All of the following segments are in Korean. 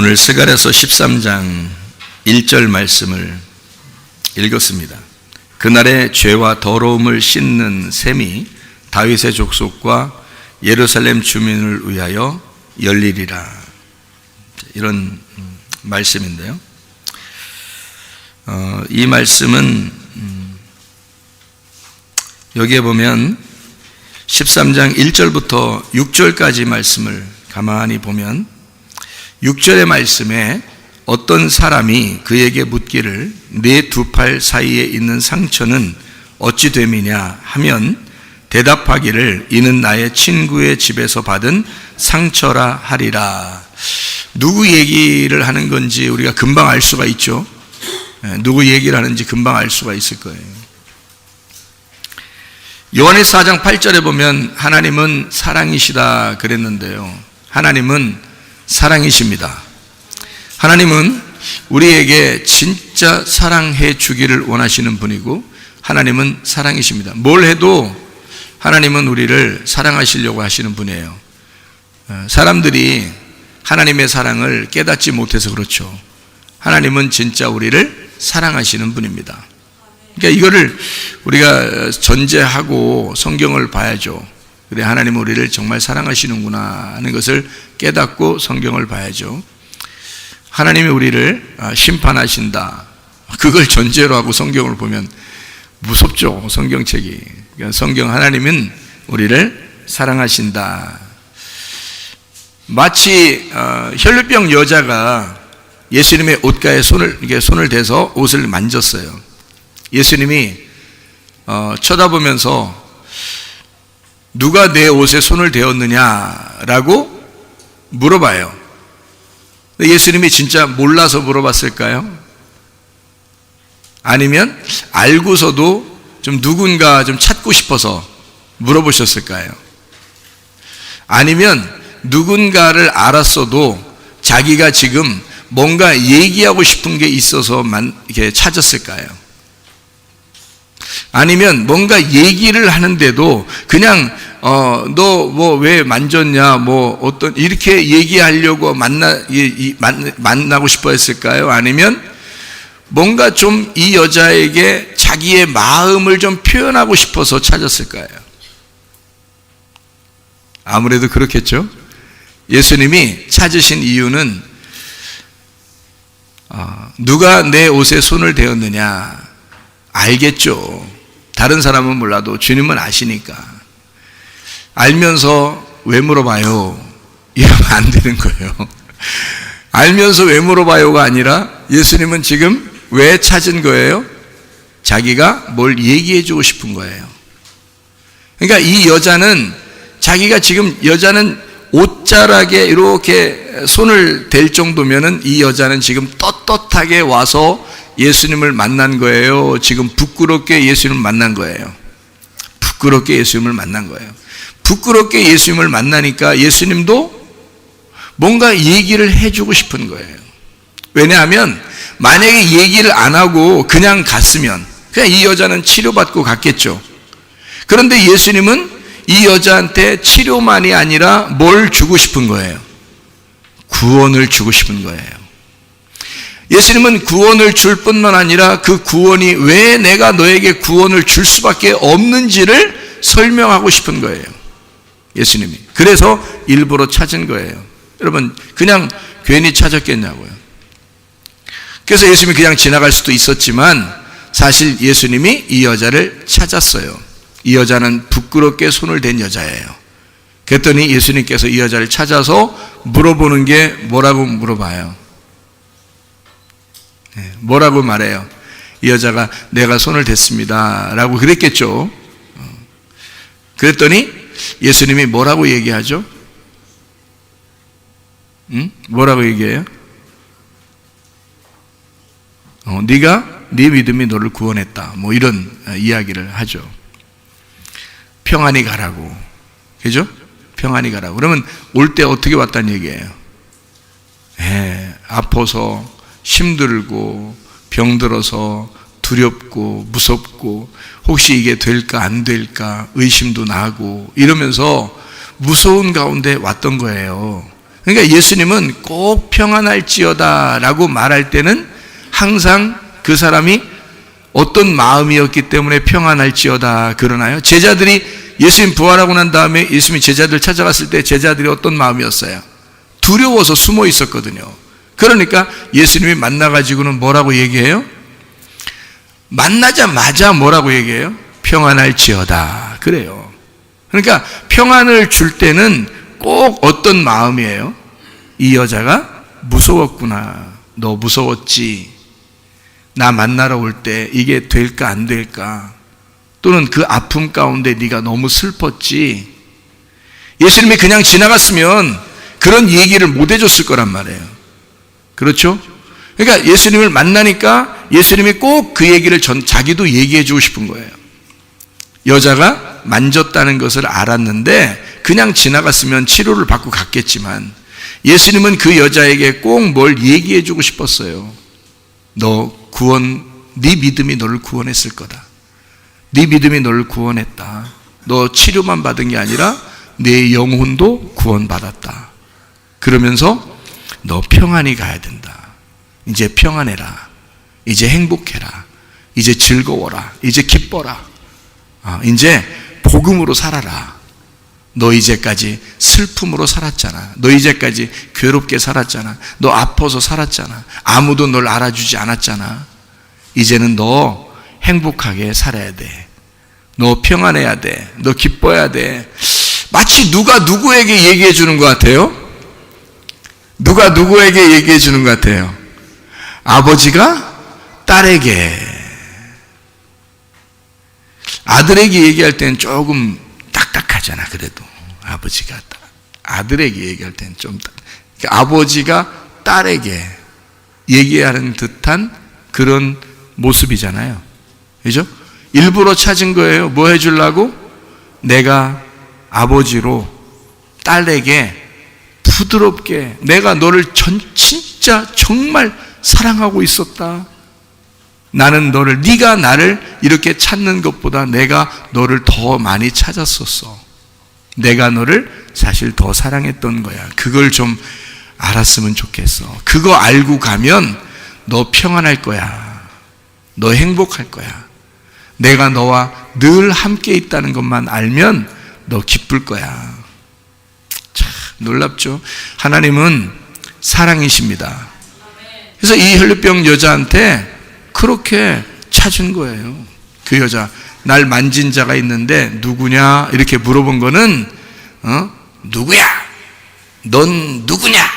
오늘 스가랴서 13장 1절 말씀을 읽었습니다. 그날의 죄와 더러움을 씻는 셈이 다윗의 족속과 예루살렘 주민을 위하여 열리리라. 이런 말씀인데요. 이 말씀은 여기에 보면 13장 1절부터 6절까지 말씀을 가만히 보면 6절의 말씀에 어떤 사람이 그에게 묻기를 네 두 팔 사이에 있는 상처는 어찌 됨이냐 하면 대답하기를 이는 나의 친구의 집에서 받은 상처라 하리라. 누구 얘기를 하는 건지 우리가 금방 알 수가 있죠. 누구 얘기를 하는지 금방 알 수가 있을 거예요. 요한일서 4장 8절에 보면 하나님은 사랑이시다 그랬는데요. 하나님은 사랑이십니다. 하나님은 우리에게 진짜 사랑해 주기를 원하시는 분이고 하나님은 사랑이십니다. 뭘 해도 하나님은 우리를 사랑하시려고 하시는 분이에요. 사람들이 하나님의 사랑을 깨닫지 못해서 그렇죠. 하나님은 진짜 우리를 사랑하시는 분입니다. 그러니까 이거를 우리가 전제하고 성경을 봐야죠. 그래, 하나님은 우리를 정말 사랑하시는구나 하는 것을 깨닫고 성경을 봐야죠. 하나님이 우리를 심판하신다. 그걸 전제로 하고 성경을 보면 무섭죠, 성경책이. 그러니까 성경 하나님은 우리를 사랑하신다. 마치 혈루병 여자가 예수님의 옷가에 손을 대서 옷을 만졌어요. 예수님이 쳐다보면서 누가 내 옷에 손을 대었느냐라고 물어봐요. 예수님이 진짜 몰라서 물어봤을까요? 아니면 알고서도 좀 누군가 좀 찾고 싶어서 물어보셨을까요? 아니면 누군가를 알았어도 자기가 지금 뭔가 얘기하고 싶은 게 있어서만 이렇게 찾았을까요? 아니면 뭔가 얘기를 하는데도 그냥 너 뭐 왜 만졌냐 뭐 어떤 이렇게 얘기하려고 만나고 싶어 했을까요? 아니면 뭔가 좀 이 여자에게 자기의 마음을 좀 표현하고 싶어서 찾았을까요? 아무래도 그렇겠죠. 예수님이 찾으신 이유는 누가 내 옷에 손을 대었느냐 알겠죠. 다른 사람은 몰라도 주님은 아시니까. 알면서 왜 물어봐요? 이러면 안 되는 거예요. 알면서 왜 물어봐요가 아니라 예수님은 지금 왜 찾은 거예요? 자기가 뭘 얘기해 주고 싶은 거예요. 그러니까 이 여자는 자기가 지금 여자는 옷자락에 이렇게 손을 댈 정도면은 이 여자는 지금 떳떳하게 와서 예수님을 만난 거예요. 지금 부끄럽게 예수님을 만난 거예요. 부끄럽게 예수님을 만난 거예요. 부끄럽게 예수님을 만나니까 예수님도 뭔가 얘기를 해주고 싶은 거예요. 왜냐하면 만약에 얘기를 안 하고 그냥 갔으면 그냥 이 여자는 치료받고 갔겠죠. 그런데 예수님은 이 여자한테 치료만이 아니라 뭘 주고 싶은 거예요? 구원을 주고 싶은 거예요. 예수님은 구원을 줄 뿐만 아니라 그 구원이 왜 내가 너에게 구원을 줄 수밖에 없는지를 설명하고 싶은 거예요. 예수님이. 그래서 일부러 찾은 거예요. 여러분 그냥 괜히 찾았겠냐고요. 그래서 예수님이 그냥 지나갈 수도 있었지만 사실 예수님이 이 여자를 찾았어요. 이 여자는 부끄럽게 손을 댄 여자예요. 그랬더니 예수님께서 이 여자를 찾아서 물어보는 게 뭐라고 물어봐요? 뭐라고 말해요? 이 여자가 내가 손을 댔습니다 라고 그랬겠죠. 그랬더니 예수님이 뭐라고 얘기하죠? 뭐라고 얘기해요? 네 믿음이 너를 구원했다 뭐 이런 이야기를 하죠. 평안히 가라고. 그죠? 평안히 가라고. 그러면 올 때 어떻게 왔다는 얘기예요? 아파서 힘들고 병들어서 두렵고 무섭고 혹시 이게 될까 안 될까 의심도 나고 이러면서 무서운 가운데 왔던 거예요. 그러니까 예수님은 꼭 평안할지어다 라고 말할 때는 항상 그 사람이 어떤 마음이었기 때문에 평안할지어다 그러나요? 제자들이 예수님 부활하고 난 다음에 예수님이 제자들 찾아갔을 때 제자들이 어떤 마음이었어요? 두려워서 숨어 있었거든요. 그러니까 예수님이 만나가지고는 뭐라고 얘기해요? 만나자마자 뭐라고 얘기해요? 평안할지어다 그래요. 그러니까 평안을 줄 때는 꼭 어떤 마음이에요? 이 여자가 무서웠구나. 너 무서웠지. 나 만나러 올 때 이게 될까 안 될까? 또는 그 아픔 가운데 네가 너무 슬펐지. 예수님이 그냥 지나갔으면 그런 얘기를 못 해줬을 거란 말이에요. 그렇죠? 그러니까 예수님을 만나니까 예수님이 꼭 그 얘기를 자기도 얘기해 주고 싶은 거예요. 여자가 만졌다는 것을 알았는데 그냥 지나갔으면 치료를 받고 갔겠지만 예수님은 그 여자에게 꼭 뭘 얘기해 주고 싶었어요. 네 믿음이 너를 구원했을 거다. 네 믿음이 너를 구원했다. 너 치료만 받은 게 아니라 내 영혼도 구원받았다. 그러면서 너 평안히 가야 된다. 이제 평안해라. 이제 행복해라. 이제 즐거워라. 이제 기뻐라. 이제 복음으로 살아라. 너 이제까지 슬픔으로 살았잖아. 너 이제까지 괴롭게 살았잖아. 너 아파서 살았잖아. 아무도 널 알아주지 않았잖아. 이제는 너 행복하게 살아야 돼. 너 평안해야 돼. 너 기뻐야 돼. 마치 누가 누구에게 얘기해 주는 것 같아요? 누가 누구에게 얘기해 주는 것 같아요? 아버지가 딸에게. 아들에게 얘기할 때는 조금 딱딱하잖아. 그래도 아버지가 아들에게 얘기할 때는 좀 아버지가 딸에게 얘기하는 듯한 그런 모습이잖아요. 그죠? 일부러 찾은 거예요. 뭐 해주려고? 내가 아버지로 딸에게 부드럽게 내가 너를 진짜 정말 사랑하고 있었다. 나는 너를, 네가 나를 이렇게 찾는 것보다 내가 너를 더 많이 찾았었어. 내가 너를 사실 더 사랑했던 거야. 그걸 좀 알았으면 좋겠어. 그거 알고 가면 너 평안할 거야. 너 행복할 거야. 내가 너와 늘 함께 있다는 것만 알면 너 기쁠 거야. 참 놀랍죠? 하나님은 사랑이십니다. 그래서 이 혈루병 여자한테 그렇게 찾은 거예요. 그 여자, 날 만진 자가 있는데 누구냐? 이렇게 물어본 거는 누구야? 넌 누구냐?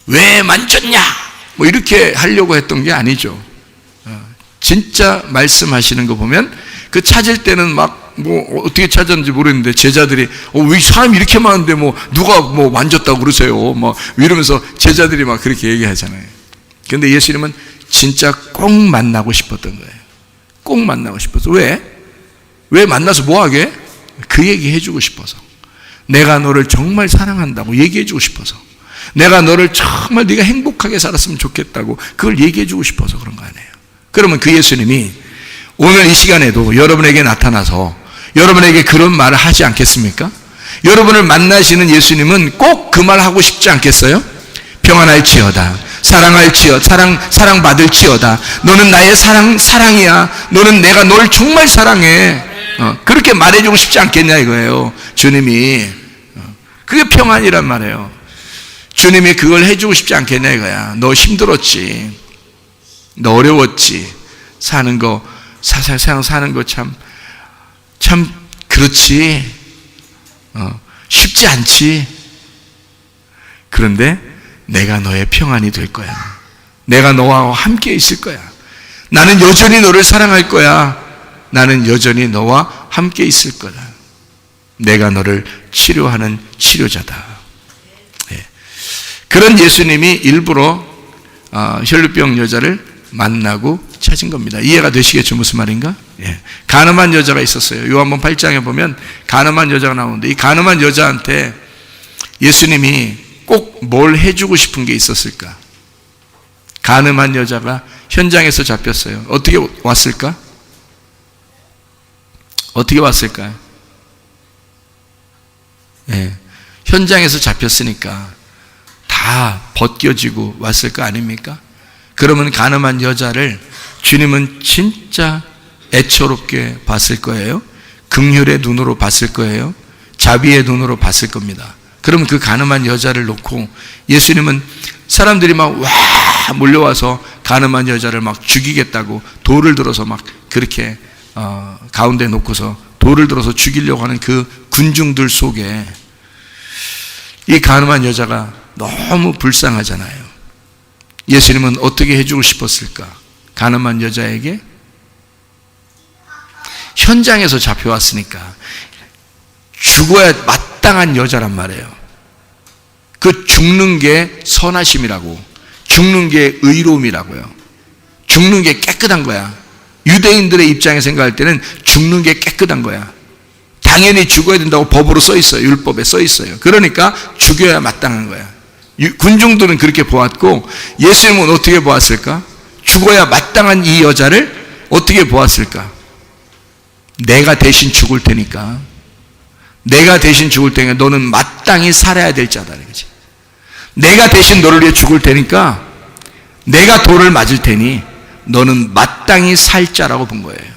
왜 만졌냐? 뭐 이렇게 하려고 했던 게 아니죠. 진짜 말씀하시는 거 보면 그 찾을 때는 막 뭐 어떻게 찾았는지 모르겠는데 제자들이 왜 사람이 이렇게 많은데 뭐 누가 뭐 만졌다고 그러세요? 뭐 이러면서 제자들이 막 그렇게 얘기하잖아요. 그런데 예수님은 진짜 꼭 만나고 싶었던 거예요. 꼭 만나고 싶어서. 왜? 왜 만나서 뭐 하게? 그 얘기 해주고 싶어서. 내가 너를 정말 사랑한다고 얘기해주고 싶어서. 내가 너를 정말 네가 행복하게 살았으면 좋겠다고 그걸 얘기해주고 싶어서 그런 거 아니에요. 그러면 그 예수님이 오늘 이 시간에도 여러분에게 나타나서 여러분에게 그런 말을 하지 않겠습니까? 여러분을 만나시는 예수님은 꼭 그 말 하고 싶지 않겠어요? 평안할지어다. 사랑받을지어다. 너는 나의 사랑이야. 너는 내가 널 정말 사랑해. 그렇게 말해주고 싶지 않겠냐 이거예요. 주님이. 그게 평안이란 말이에요. 주님이 그걸 해주고 싶지 않겠냐 이거야. 너 힘들었지. 너 어려웠지. 사는 거 세상 사는 거 참 그렇지. 쉽지 않지. 그런데 내가 너의 평안이 될 거야. 내가 너와 함께 있을 거야. 나는 여전히 너를 사랑할 거야. 나는 여전히 너와 함께 있을 거다. 내가 너를 치료하는 치료자다. 예. 그런 예수님이 일부러 혈루병 여자를 만나고 찾은 겁니다. 이해가 되시겠죠? 무슨 말인가? 예. 가늠한 여자가 있었어요. 요한복음 8장에 보면 가늠한 여자가 나오는데 이 가늠한 여자한테 예수님이 꼭 뭘 해주고 싶은 게 있었을까? 가늠한 여자가 현장에서 잡혔어요. 어떻게 왔을까? 어떻게 왔을까요? 예. 현장에서 잡혔으니까 다 벗겨지고 왔을 거 아닙니까? 그러면 가늠한 여자를 주님은 진짜 애처롭게 봤을 거예요. 긍휼의 눈으로 봤을 거예요. 자비의 눈으로 봤을 겁니다. 그러면 그 가늠한 여자를 놓고 예수님은 사람들이 막 와 몰려와서 가늠한 여자를 막 죽이겠다고 돌을 들어서 막 그렇게 가운데 놓고서 돌을 들어서 죽이려고 하는 그 군중들 속에 이 가늠한 여자가 너무 불쌍하잖아요. 예수님은 어떻게 해주고 싶었을까? 가늠한 여자에게 현장에서 잡혀왔으니까 죽어야 마땅한 여자란 말이에요. 그 죽는 게 선하심이라고, 죽는 게 의로움이라고요. 죽는 게 깨끗한 거야. 유대인들의 입장에 생각할 때는 죽는 게 깨끗한 거야. 당연히 죽어야 된다고 법으로 써 있어요. 율법에 써 있어요. 그러니까 죽여야 마땅한 거야. 군중들은 그렇게 보았고 예수님은 어떻게 보았을까? 죽어야 마땅한 이 여자를 어떻게 보았을까? 내가 대신 죽을 테니까, 내가 대신 죽을 테니까 너는 마땅히 살아야 될 자다. 그렇지? 내가 대신 너를 위해 죽을 테니까 내가 돌을 맞을 테니 너는 마땅히 살 자라고 본 거예요.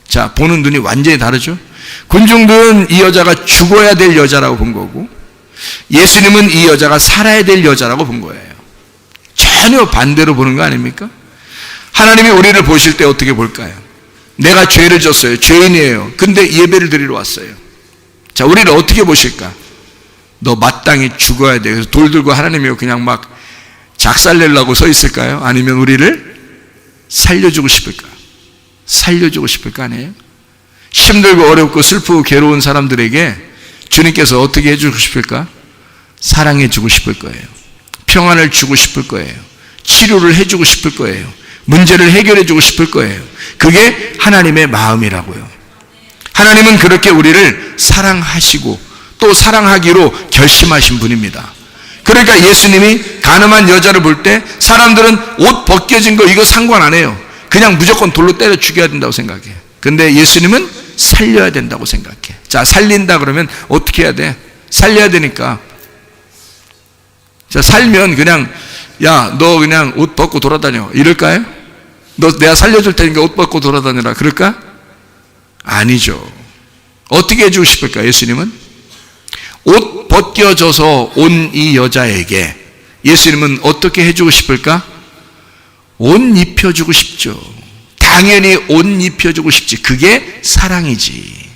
자, 보는 눈이 완전히 다르죠? 군중들은 이 여자가 죽어야 될 여자라고 본 거고 예수님은 이 여자가 살아야 될 여자라고 본 거예요. 전혀 반대로 보는 거 아닙니까? 하나님이 우리를 보실 때 어떻게 볼까요? 내가 죄를 졌어요. 죄인이에요. 근데 예배를 드리러 왔어요. 자, 우리를 어떻게 보실까? 너 마땅히 죽어야 돼. 그래서 돌 들고 하나님이 그냥 막 작살내려고 서 있을까요? 아니면 우리를 살려주고 싶을까? 살려주고 싶을 거 아니에요? 힘들고 어렵고 슬프고 괴로운 사람들에게 주님께서 어떻게 해주고 싶을까? 사랑해주고 싶을 거예요. 평안을 주고 싶을 거예요. 치료를 해주고 싶을 거예요. 문제를 해결해주고 싶을 거예요. 그게 하나님의 마음이라고요. 하나님은 그렇게 우리를 사랑하시고 또 사랑하기로 결심하신 분입니다. 그러니까 예수님이 가늠한 여자를 볼 때 사람들은 옷 벗겨진 거 이거 상관 안 해요. 그냥 무조건 돌로 때려 죽여야 된다고 생각해. 근데 예수님은 살려야 된다고 생각해. 자, 살린다 그러면 어떻게 해야 돼? 살려야 되니까. 자, 살면 그냥 야, 너 그냥 옷 벗고 돌아다녀 이럴까요? 너 내가 살려줄 테니까 옷 벗고 돌아다녀라 그럴까? 아니죠. 어떻게 해주고 싶을까? 예수님은 옷 벗겨져서 온 이 여자에게 예수님은 어떻게 해주고 싶을까? 옷 입혀주고 싶죠. 당연히 옷 입혀주고 싶지. 그게 사랑이지.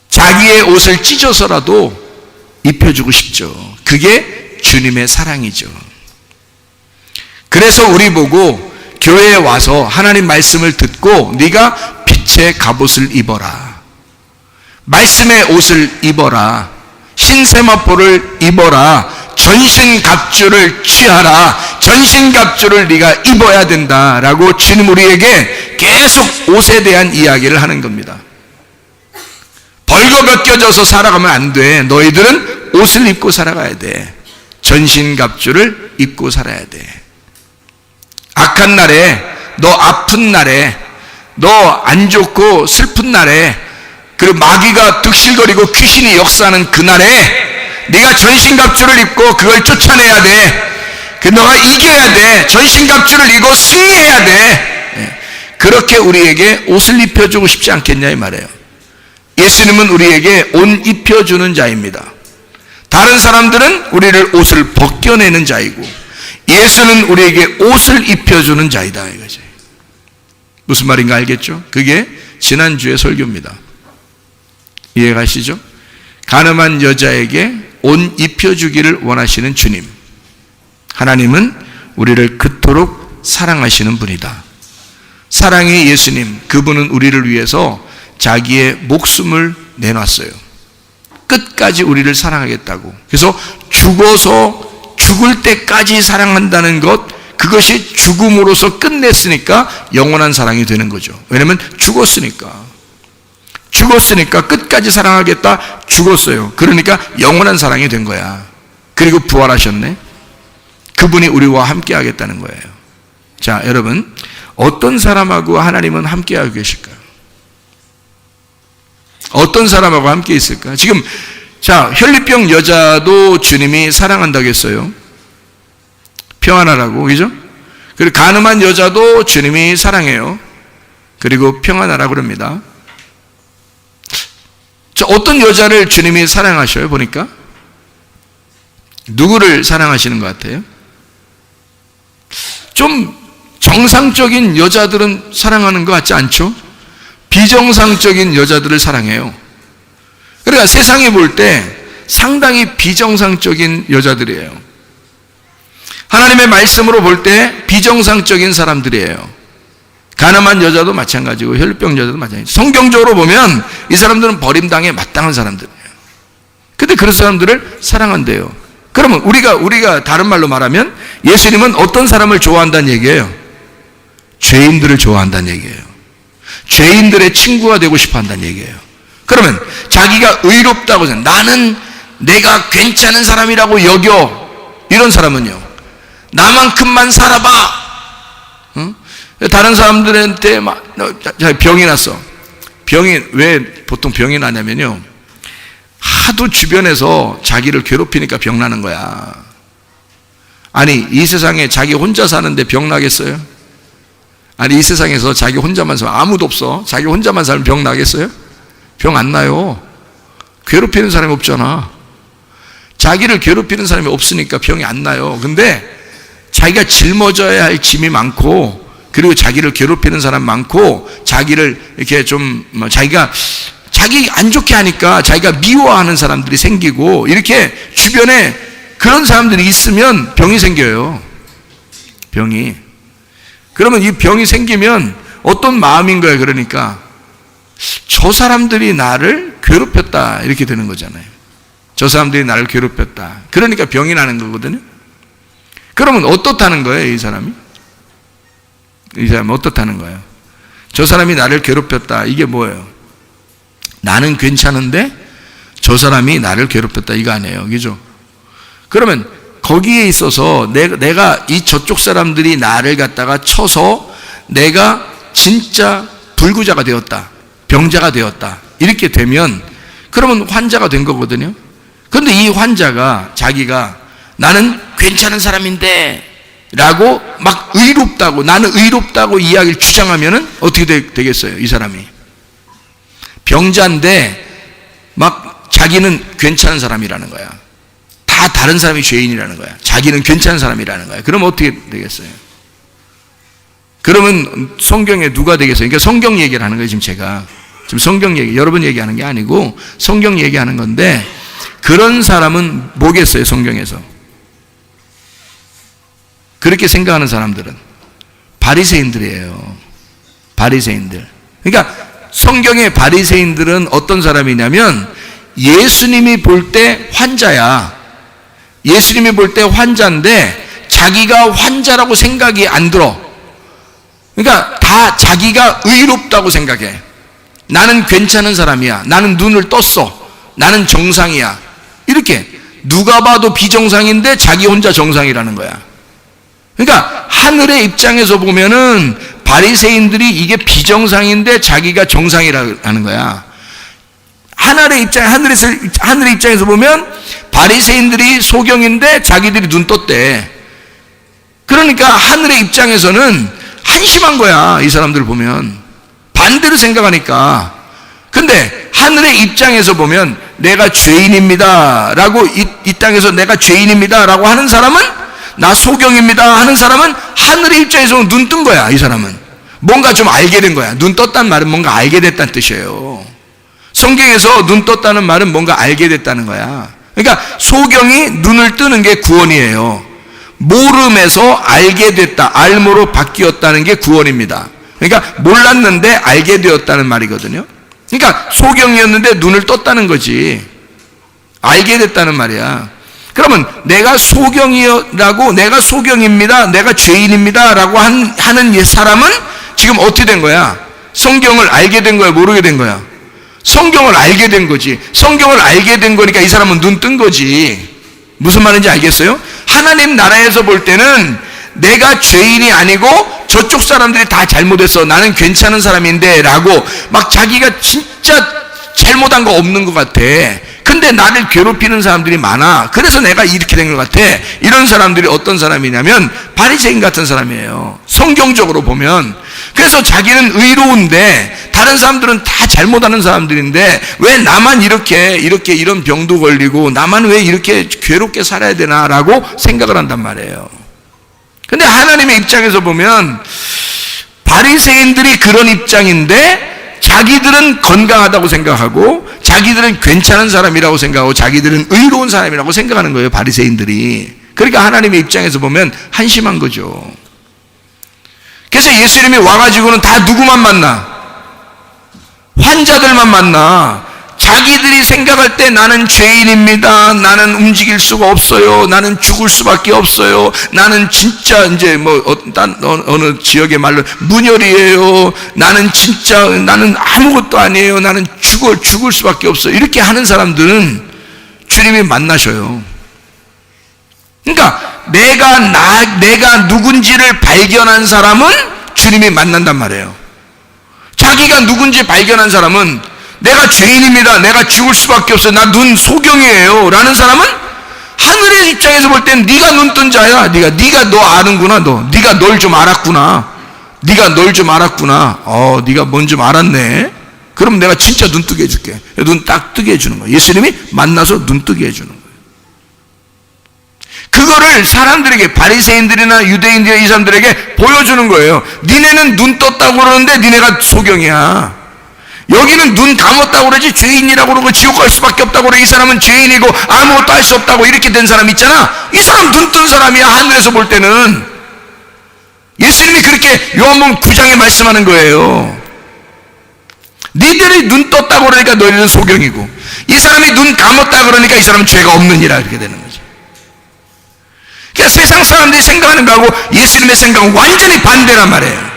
자기의 옷을 찢어서라도 입혀주고 싶죠. 그게 주님의 사랑이죠. 그래서 우리 보고 교회에 와서 하나님 말씀을 듣고 네가 빛의 갑옷을 입어라, 말씀의 옷을 입어라, 흰세마포를 입어라, 전신갑주를 취하라, 전신갑주를 네가 입어야 된다라고 주님 우리에게 계속 옷에 대한 이야기를 하는 겁니다. 벌거벗겨져서 살아가면 안 돼. 너희들은 옷을 입고 살아가야 돼. 전신갑주를 입고 살아야 돼. 악한 날에, 너 아픈 날에, 너 안 좋고 슬픈 날에, 그리고 마귀가 득실거리고 귀신이 역사하는 그날에 네가 전신갑주를 입고 그걸 쫓아내야 돼. 너가 이겨야 돼. 전신갑주를 입고 승리해야 돼. 그렇게 우리에게 옷을 입혀주고 싶지 않겠냐 이 말이에요. 예수님은 우리에게 옷 입혀주는 자입니다. 다른 사람들은 우리를 옷을 벗겨내는 자이고 예수는 우리에게 옷을 입혀주는 자이다 이거지. 무슨 말인가 알겠죠? 그게 지난주의 설교입니다. 이해가시죠? 가늠한 여자에게 옷 입혀주기를 원하시는 주님, 하나님은 우리를 그토록 사랑하시는 분이다. 사랑의 예수님, 그분은 우리를 위해서 자기의 목숨을 내놨어요. 끝까지 우리를 사랑하겠다고. 그래서 죽어서 죽을 때까지 사랑한다는 것, 그것이 죽음으로써 끝냈으니까 영원한 사랑이 되는 거죠. 왜냐하면 죽었으니까 끝까지 사랑하겠다. 죽었어요. 그러니까 영원한 사랑이 된 거야. 그리고 부활하셨네. 그분이 우리와 함께 하겠다는 거예요. 자, 여러분, 어떤 사람하고 하나님은 함께 하고 계실까요? 어떤 사람하고 함께 있을까? 지금 자, 혈류병 여자도 주님이 사랑한다고 했어요. 평안하라고, 그죠? 그리고 간음한 여자도 주님이 사랑해요. 그리고 평안하라고 그럽니다. 자, 어떤 여자를 주님이 사랑하셔요, 보니까? 누구를 사랑하시는 것 같아요? 좀 정상적인 여자들은 사랑하는 것 같지 않죠? 비정상적인 여자들을 사랑해요. 그러니까 세상에 볼 때 상당히 비정상적인 여자들이에요. 하나님의 말씀으로 볼 때 비정상적인 사람들이에요. 가늠한 여자도 마찬가지고 혈류병 여자도 마찬가지고, 성경적으로 보면 이 사람들은 버림당에 마땅한 사람들이에요. 근데 그런 사람들을 사랑한대요. 그러면 우리가 다른 말로 말하면 예수님은 어떤 사람을 좋아한다는 얘기예요? 죄인들을 좋아한다는 얘기예요. 죄인들의 친구가 되고 싶어 한다는 얘기예요. 그러면 자기가 의롭다고 생각, 나는 내가 괜찮은 사람이라고 여겨, 이런 사람은요, 나만큼만 살아봐. 응? 다른 사람들한테 막 병이 났어. 병이 왜 보통 병이 나냐면요, 하도 주변에서 자기를 괴롭히니까 병 나는 거야. 아니, 이 세상에 자기 혼자 사는데 병 나겠어요? 아니, 이 세상에서 자기 혼자만 살면, 아무도 없어, 자기 혼자만 살면 병 나겠어요? 병 안 나요. 괴롭히는 사람이 없잖아. 자기를 괴롭히는 사람이 없으니까 병이 안 나요. 근데 자기가 짊어져야 할 짐이 많고, 그리고 자기를 괴롭히는 사람 많고, 자기를 이렇게 좀 자기 안 좋게 하니까 자기가 미워하는 사람들이 생기고, 이렇게 주변에 그런 사람들이 있으면 병이 생겨요. 병이. 그러면 이 병이 생기면 어떤 마음인 거예요? 그러니까 저 사람들이 나를 괴롭혔다, 이렇게 되는 거잖아요. 저 사람들이 나를 괴롭혔다. 그러니까 병이 나는 거거든요. 그러면 어떻다는 거예요, 이 사람이? 이 사람이 어떻다는 거예요? 저 사람이 나를 괴롭혔다. 이게 뭐예요? 나는 괜찮은데 저 사람이 나를 괴롭혔다, 이거 아니에요. 그죠? 그러면 거기에 있어서 내가 이 저쪽 사람들이 나를 갖다가 쳐서 내가 진짜 불구자가 되었다, 병자가 되었다, 이렇게 되면 그러면 환자가 된 거거든요. 그런데 이 환자가 자기가 나는 괜찮은 사람인데 라고 막 의롭다고, 나는 의롭다고 이야기를 주장하면은 어떻게 되겠어요? 이 사람이 병자인데 막 자기는 괜찮은 사람이라는 거야. 다 다른 사람이 죄인이라는 거야. 자기는 괜찮은 사람이라는 거야. 그럼 어떻게 되겠어요? 그러면 성경에 누가 되겠어요? 그러니까 성경 얘기를 하는 거예요. 지금 성경 얘기, 여러분 얘기하는 게 아니고 성경 얘기하는 건데, 그런 사람은 뭐겠어요? 성경에서 그렇게 생각하는 사람들은 바리새인들이에요. 바리새인들. 그러니까 성경의 바리새인들은 어떤 사람이냐면, 예수님이 볼 때 환자야. 예수님이 볼 때 환자인데 자기가 환자라고 생각이 안 들어. 그러니까 다 자기가 의롭다고 생각해. 나는 괜찮은 사람이야. 나는 눈을 떴어. 나는 정상이야. 이렇게 누가 봐도 비정상인데 자기 혼자 정상이라는 거야. 그러니까 하늘의 입장에서 보면은 바리새인들이 이게 비정상인데 자기가 정상이라는 거야. 하늘의 입장에서 보면 바리새인들이 소경인데 자기들이 눈 떴대. 그러니까 하늘의 입장에서는 한심한 거야. 이 사람들을 보면 반대로 생각하니까. 근데 하늘의 입장에서 보면 내가 죄인입니다 라고, 이 땅에서 내가 죄인입니다 라고 하는 사람은, 나 소경입니다 하는 사람은 하늘의 입장에서 눈 뜬 거야. 이 사람은 뭔가 좀 알게 된 거야. 눈 떴다는 말은 뭔가 알게 됐다는 뜻이에요. 성경에서 눈 떴다는 말은 뭔가 알게 됐다는 거야. 그러니까 소경이 눈을 뜨는 게 구원이에요. 모름에서 알게 됐다, 알모로 바뀌었다는 게 구원입니다. 그러니까 몰랐는데 알게 되었다는 말이거든요. 그러니까 소경이었는데 눈을 떴다는 거지. 알게 됐다는 말이야. 그러면 내가 소경이라고, 내가 소경입니다, 내가 죄인입니다 라고 하는 사람은 지금 어떻게 된 거야? 성경을 알게 된 거야, 모르게 된 거야? 성경을 알게 된 거지. 성경을 알게 된 거니까 이 사람은 눈 뜬 거지. 무슨 말인지 알겠어요? 하나님 나라에서 볼 때는 내가 죄인이 아니고 저쪽 사람들이 다 잘못했어, 나는 괜찮은 사람인데 라고 막 자기가 진짜 잘못한 거 없는 것 같아. 근데 나를 괴롭히는 사람들이 많아. 그래서 내가 이렇게 된 것 같아. 이런 사람들이 어떤 사람이냐면 바리새인 같은 사람이에요. 성경적으로 보면. 그래서 자기는 의로운데 다른 사람들은 다 잘못하는 사람들인데 왜 나만 이렇게 이런 병도 걸리고 나만 왜 이렇게 괴롭게 살아야 되나라고 생각을 한단 말이에요. 근데 하나님의 입장에서 보면 바리새인들이 그런 입장인데 자기들은 건강하다고 생각하고 자기들은 괜찮은 사람이라고 생각하고 자기들은 의로운 사람이라고 생각하는 거예요. 바리새인들이. 그러니까 하나님의 입장에서 보면 한심한 거죠. 그래서 예수님이 와가지고는 다 누구만 만나? 환자들만 만나. 자기들이 생각할 때 나는 죄인입니다. 나는 움직일 수가 없어요. 나는 죽을 수밖에 없어요. 나는 진짜 이제 어느 지역의 말로 문열이에요. 나는 아무것도 아니에요. 나는 죽을 수밖에 없어요. 이렇게 하는 사람들은 주님이 만나셔요. 그러니까 내가 누군지를 발견한 사람은 주님이 만난단 말이에요. 자기가 누군지 발견한 사람은 내가 죄인입니다. 내가 죽을 수밖에 없어요. 나 눈 소경이에요. 라는 사람은 하늘의 입장에서 볼 땐 네가 눈뜬 자야. 네가 너 아는구나. 네가 널 좀 알았구나. 네가 뭔 좀 알았네. 그럼 내가 진짜 눈 뜨게 해줄게. 눈 딱 뜨게 해주는 거예요. 예수님이 만나서 눈 뜨게 해주는 거예요. 그거를 사람들에게, 바리새인들이나 유대인들이나 이 사람들에게 보여주는 거예요. 니네는 눈 떴다고 그러는데 니네가 소경이야. 여기는 눈 감았다고 그러지 죄인이라고 그러고 지옥 갈 수밖에 없다고 그래. 이 사람은 죄인이고 아무것도 할 수 없다고 이렇게 된 사람 있잖아. 이 사람 눈 뜬 사람이야. 하늘에서 볼 때는. 예수님이 그렇게 요한복음 9장에 말씀하는 거예요. 니들이 눈 떴다고 그러니까 너희는 소경이고 이 사람이 눈 감았다 그러니까 이 사람은 죄가 없느니라. 이렇게 되는 거죠. 그러니까 세상 사람들이 생각하는 거하고 예수님의 생각은 완전히 반대란 말이에요.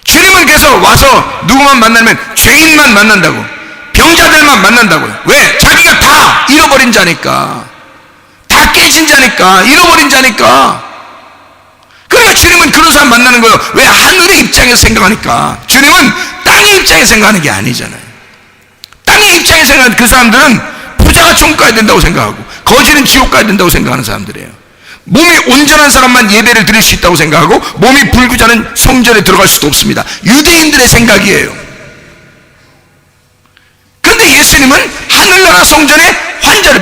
주님은 그래서 와서 누구만 만나면 죄인만 만난다고, 병자들만 만난다고요. 왜? 자기가 다 잃어버린 자니까, 다 깨진 자니까, 잃어버린 자니까. 그러니까 주님은 그런 사람 만나는 거예요. 왜? 하늘의 입장에서 생각하니까. 주님은 땅의 입장에서 생각하는 게 아니잖아요. 땅의 입장에서 생각하는 그 사람들은 부자가 천국 가야 된다고 생각하고 거지는 지옥 가야 된다고 생각하는 사람들이에요. 몸이 온전한 사람만 예배를 드릴 수 있다고 생각하고 몸이 불구자는 성전에 들어갈 수도 없습니다. 유대인들의 생각이에요. 그런데 예수님은 하늘나라 성전에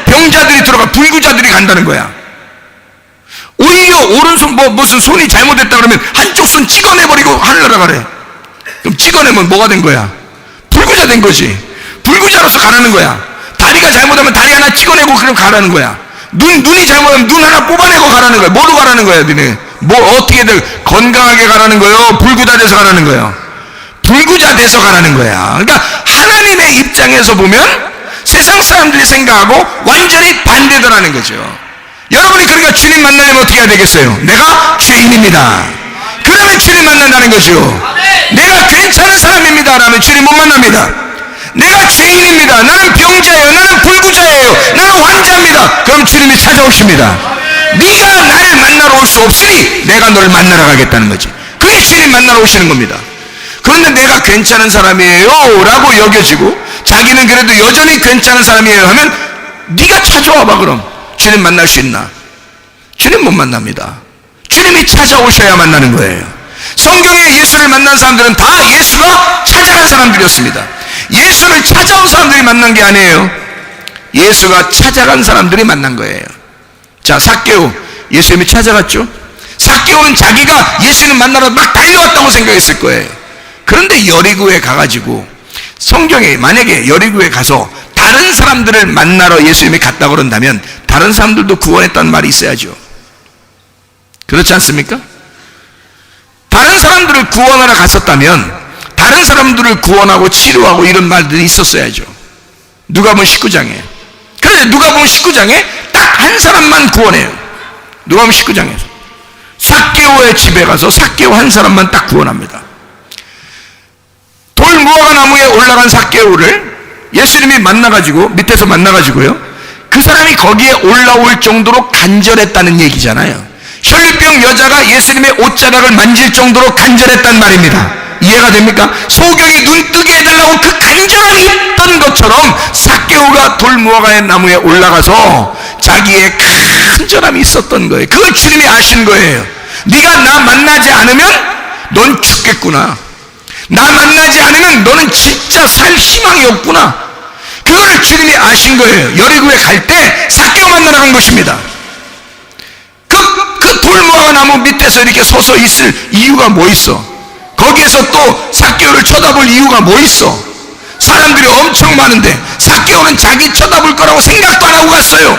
병자들이 들어가, 불구자들이 간다는 거야. 오히려 오른손 무슨 손이 잘못됐다 그러면 한쪽 손 찍어내버리고 하늘나라 가래. 그럼 찍어내면 뭐가 된 거야? 불구자 된 거지. 불구자로서 가라는 거야. 다리가 잘못하면 다리 하나 찍어내고 그럼 가라는 거야. 눈이 잘못하면 눈 하나 뽑아내고 가라는 거야. 뭐로 가라는 거야, 니네? 어떻게든 건강하게 가라는 거예요? 불구자 돼서 가라는 거예요? 불구자 돼서 가라는 거야. 그러니까 하나님의 입장에서 보면 세상 사람들이 생각하고 완전히 반대더라는 거죠. 여러분이 그러니까 주님 만나려면 어떻게 해야 되겠어요? 내가 죄인입니다. 그러면 주님 만난다는 거죠. 내가 괜찮은 사람입니다. 라면 주님 못 만납니다. 내가 죄인입니다. 나는 병자예요. 나는 불구자예요. 나는 환자입니다. 그럼 주님이 찾아오십니다. 네가 나를 만나러 올 수 없으니 내가 너를 만나러 가겠다는 거지. 그게 주님 만나러 오시는 겁니다. 그런데 내가 괜찮은 사람이에요 라고 여겨지고 자기는 그래도 여전히 괜찮은 사람이에요 하면 네가 찾아와봐. 그럼 주님 만날 수 있나? 주님 못 만납니다. 주님이 찾아오셔야 만나는 거예요. 성경에 예수를 만난 사람들은 다 예수가 찾아간 사람들이었습니다. 예수를 찾아온 사람들이 만난 게 아니에요. 예수가 찾아간 사람들이 만난 거예요. 자, 삭개오, 예수님이 찾아갔죠. 삭개오는 자기가 예수님 만나러 막 달려왔다고 생각했을 거예요. 그런데 여리고에 가가지고, 성경에 만약에 여리고에 가서 다른 사람들을 만나러 예수님이 갔다 그런다면 다른 사람들도 구원했다는 말이 있어야죠. 그렇지 않습니까? 다른 사람들을 구원하러 갔었다면 다른 사람들을 구원하고 치료하고 이런 말들이 있었어야죠. 누가복음 19장에. 그런데 누가복음 19장에 딱 한 사람만 구원해요. 누가복음 19장에서 삭개오의 집에 가서 삭개오 한 사람만 딱 구원합니다. 돌무화과 나무에 올라간 삭개오를 예수님이 만나가지고 밑에서 만나가지고요, 그 사람이 거기에 올라올 정도로 간절했다는 얘기잖아요. 혈류병 여자가 예수님의 옷자락을 만질 정도로 간절했단 말입니다. 이해가 됩니까? 소경이 눈 뜨게 해달라고 그 간절함이 있던 것처럼 삭개오가 돌무화과의 나무에 올라가서 자기의 간절함이 있었던 거예요. 그걸 주님이 아신 거예요. 네가 나 만나지 않으면 넌 죽겠구나. 나 만나지 않으면 너는 진짜 살 희망이 없구나. 그거를 주님이 아신 거예요. 여리고에 갈 때 삭개오 만나러 간 것입니다. 그 돌무화과 나무 밑에서 이렇게 서서 있을 이유가 뭐 있어? 거기에서 또 삭개오를 쳐다볼 이유가 뭐 있어? 사람들이 엄청 많은데 삭개오는 자기 쳐다볼 거라고 생각도 안 하고 갔어요.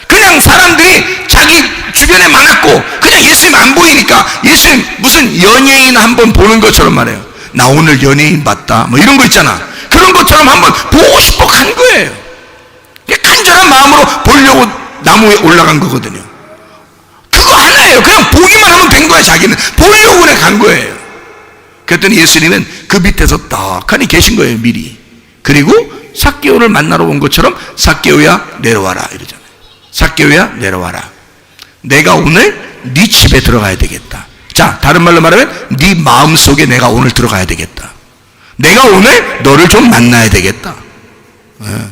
그냥 사람들이 자기 주변에 많았고 그냥 예수님 안 보이니까 예수님 무슨 연예인 한번 보는 것처럼 말해요. 나 오늘 연예인 봤다 뭐 이런 거 있잖아. 그런 것처럼 한번 보고 싶어 간 거예요. 간절한 마음으로 보려고 나무에 올라간 거거든요. 그거 하나예요. 그냥 보기만 하면 된 거야. 자기는 보려고 그래 간 거예요. 그랬더니 예수님은 그 밑에서 떡하니 계신 거예요. 미리. 그리고 삭개오를 만나러 온 것처럼 삭개오야 내려와라 이러잖아요. 삭개오야 내려와라. 내가 오늘 네 집에 들어가야 되겠다. 자, 다른 말로 말하면 네 마음속에 내가 오늘 들어가야 되겠다. 내가 오늘 너를 좀 만나야 되겠다.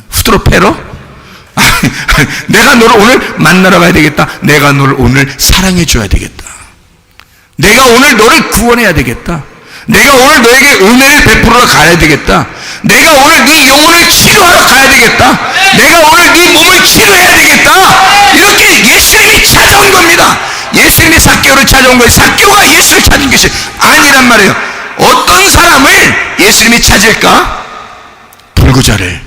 후드로 패러? 내가 너를 오늘 만나러 가야 되겠다. 내가 너를 오늘 사랑해 줘야 되겠다. 내가 오늘 너를 구원해야 되겠다. 내가 오늘 너에게 은혜를 베풀어 가야 되겠다. 내가 오늘 네 영혼을 치료하러 가야 되겠다. 내가 오늘 네 몸을 치료해야 되겠다. 이렇게 예수님이 찾아온 겁니다. 예수님이 삭개오를 찾아온 거예요. 삭개오가 예수를 찾은 것이 아니란 말이에요. 어떤 사람을 예수님이 찾을까? 불구자를.